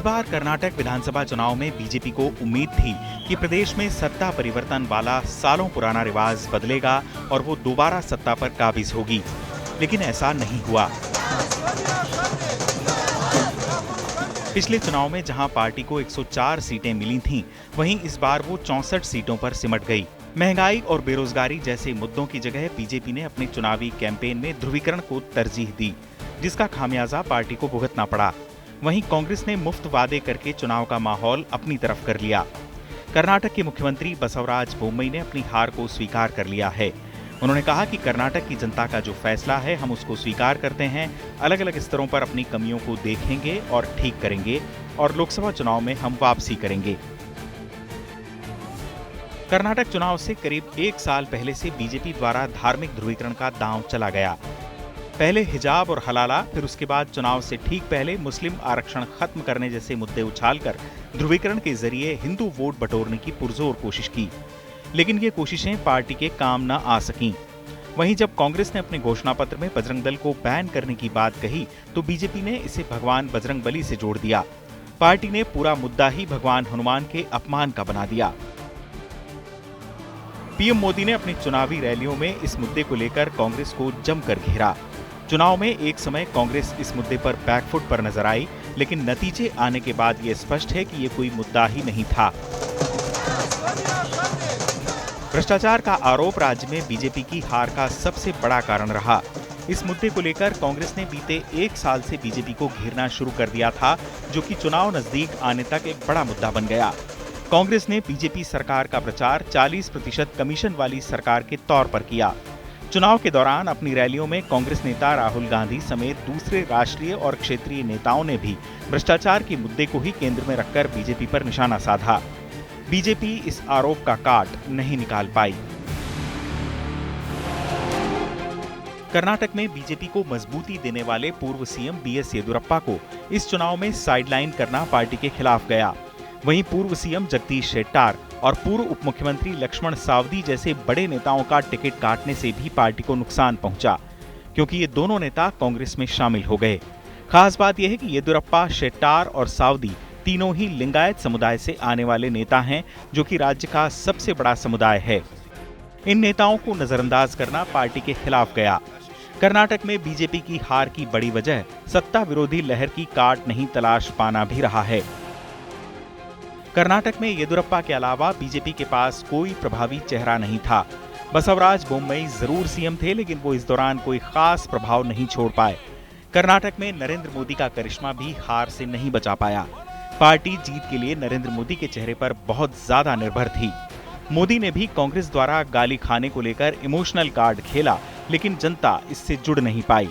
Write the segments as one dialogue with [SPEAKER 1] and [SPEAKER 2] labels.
[SPEAKER 1] बार कर्नाटक विधानसभा चुनाव में बीजेपी को उम्मीद थी कि प्रदेश में सत्ता परिवर्तन वाला सालों पुराना रिवाज बदलेगा और वो दोबारा सत्ता पर काबिज होगी, लेकिन ऐसा नहीं हुआ। पिछले चुनाव में जहां पार्टी को 104 सीटें मिली थीं, वहीं इस बार वो 64 सीटों पर सिमट गई। महंगाई और बेरोजगारी जैसे मुद्दों की जगह बीजेपी ने अपने चुनावी कैंपेन में ध्रुवीकरण को तरजीह दी, जिसका खामियाजा पार्टी को भुगतना पड़ा। वहीं कांग्रेस ने मुफ्त वादे करके चुनाव का माहौल अपनी तरफ कर लिया। कर्नाटक के मुख्यमंत्री बसवराज बोम्मई ने अपनी हार को स्वीकार कर लिया है। उन्होंने कहा कि कर्नाटक की जनता का जो फैसला है, हम उसको स्वीकार करते हैं। अलग अलग स्तरों पर अपनी कमियों को देखेंगे और ठीक करेंगे और लोकसभा चुनाव में हम वापसी करेंगे। कर्नाटक चुनाव से करीब 1 साल पहले से बीजेपी द्वारा धार्मिक ध्रुवीकरण का दांव चला गया। पहले हिजाब और हलाला, फिर उसके बाद चुनाव से ठीक पहले मुस्लिम आरक्षण खत्म करने जैसे मुद्दे उछालकर ध्रुवीकरण के जरिए हिंदू वोट बटोरने की पुरजोर कोशिश की, लेकिन ये कोशिशें पार्टी के काम न आ सकीं। वहीं जब कांग्रेस ने अपने घोषणा पत्र में बजरंग दल को बैन करने की बात कही, तो बीजेपी ने इसे भगवान बजरंग बली से जोड़ दिया। पार्टी ने पूरा मुद्दा ही भगवान हनुमान के अपमान का बना दिया। पीएम मोदी ने अपनी चुनावी रैलियों में इस मुद्दे को लेकर कांग्रेस को जमकर घेरा। चुनाव में एक समय कांग्रेस इस मुद्दे पर बैकफुट पर नजर आई, लेकिन नतीजे आने के बाद ये स्पष्ट है कि ये कोई मुद्दा ही नहीं था। भ्रष्टाचार का आरोप राज्य में बीजेपी की हार का सबसे बड़ा कारण रहा। इस मुद्दे को लेकर कांग्रेस ने बीते 1 साल से बीजेपी को घेरना शुरू कर दिया था, जो कि चुनाव नजदीक आने तक एक बड़ा मुद्दा बन गया। कांग्रेस ने बीजेपी सरकार का प्रचार 40% कमीशन वाली सरकार के तौर पर किया। चुनाव के दौरान अपनी रैलियों में कांग्रेस नेता राहुल गांधी समेत दूसरे राष्ट्रीय और क्षेत्रीय नेताओं ने भी भ्रष्टाचार के मुद्दे को ही केंद्र में रखकर बीजेपी पर निशाना साधा। बीजेपी इस आरोप का काट नहीं निकाल पाई। कर्नाटक में बीजेपी को मजबूती देने वाले पूर्व सीएम बीएस येदियुरप्पा को इस चुनाव में साइडलाइन करना पार्टी के खिलाफ गया। वहीं पूर्व सीएम जगदीश शेट्टार और पूर्व उप मुख्यमंत्री लक्ष्मण सावदी जैसे बड़े नेताओं का टिकट काटने से भी पार्टी को नुकसान पहुंचा, क्योंकि ये दोनों नेता कांग्रेस में शामिल हो गए। खास बात यह है कि येदियुरप्पा, शेट्टार और सावदी तीनों ही लिंगायत समुदाय से आने वाले नेता हैं, जो कि राज्य का सबसे बड़ा समुदाय है। इन नेताओं को नजरअंदाज करना पार्टी के खिलाफ गया। कर्नाटक में बीजेपी की हार की बड़ी वजह सत्ता विरोधी लहर की काट नहीं तलाश पाना भी रहा है। कर्नाटक में येदियुरप्पा के अलावा बीजेपी के पास कोई प्रभावी चेहरा नहीं था। बसवराज बोम्मई जरूर सीएम थे, लेकिन वो इस दौरान कोई खास प्रभाव नहीं छोड़ पाए। कर्नाटक में नरेंद्र मोदी का करिश्मा भी हार से नहीं बचा पाया। पार्टी जीत के लिए नरेंद्र मोदी के चेहरे पर बहुत ज्यादा निर्भर थी। मोदी ने भी कांग्रेस द्वारा गाली खाने को लेकर इमोशनल कार्ड खेला, लेकिन जनता इससे जुड़ नहीं पाई।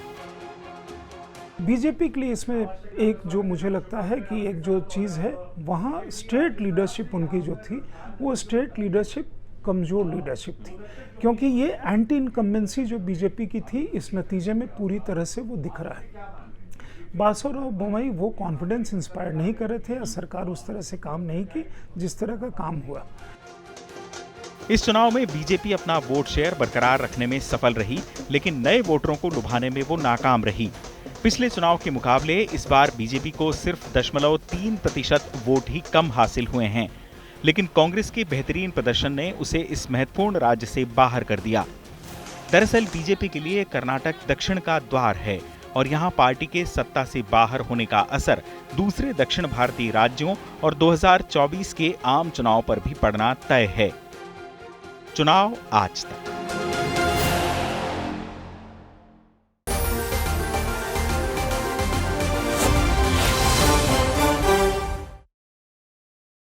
[SPEAKER 2] बीजेपी के लिए इसमें एक जो मुझे लगता है कि एक जो चीज़ है, वहाँ स्टेट लीडरशिप उनकी जो थी, वो स्टेट लीडरशिप कमज़ोर लीडरशिप थी, क्योंकि ये एंटी इनकम्बेंसी जो बीजेपी की थी, इस नतीजे में पूरी तरह से वो दिख रहा है। बसवराज बोम्मई वो कॉन्फिडेंस इंस्पायर नहीं कर रहे थे, या सरकार उस तरह से काम नहीं की जिस तरह का काम हुआ।
[SPEAKER 1] इस चुनाव में बीजेपी अपना वोट शेयर बरकरार रखने में सफल रही, लेकिन नए वोटरों को लुभाने में वो नाकाम रही। पिछले चुनाव के मुकाबले इस बार बीजेपी को सिर्फ 0.3% वोट ही कम हासिल हुए हैं, लेकिन कांग्रेस के बेहतरीन प्रदर्शन ने उसे इस महत्वपूर्ण राज्य से बाहर कर दिया। दरअसल बीजेपी के लिए कर्नाटक दक्षिण का द्वार है और यहाँ पार्टी के सत्ता से बाहर होने का असर दूसरे दक्षिण भारतीय राज्यों और 2024 के आम चुनाव पर भी पड़ना तय है। चुनाव आज तक।